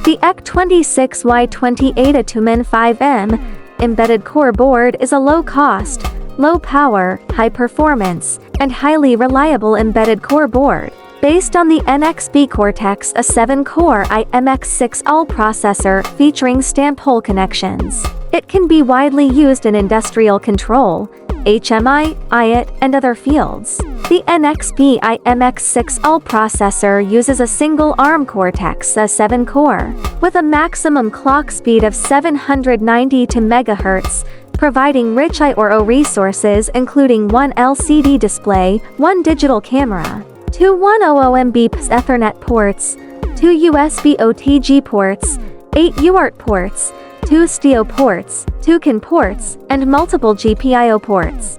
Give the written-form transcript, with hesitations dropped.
The i.MX6ULL 5M embedded core board is a low-cost, low-power, high-performance, and highly reliable embedded core board, based on the NXP Cortex, a 7-core i.MX6ULL processor featuring stamp hole connections. It can be widely used in industrial control, HMI, IoT, and other fields. The NXP i.MX6ULL processor uses a single ARM Cortex, a 7-core, with a maximum clock speed of 790 MHz, providing rich I/O resources including one LCD display, one digital camera, two 100 Mbps Ethernet ports, two USB OTG ports, 8 UART ports, two STIO ports, two CAN ports, and multiple GPIO ports.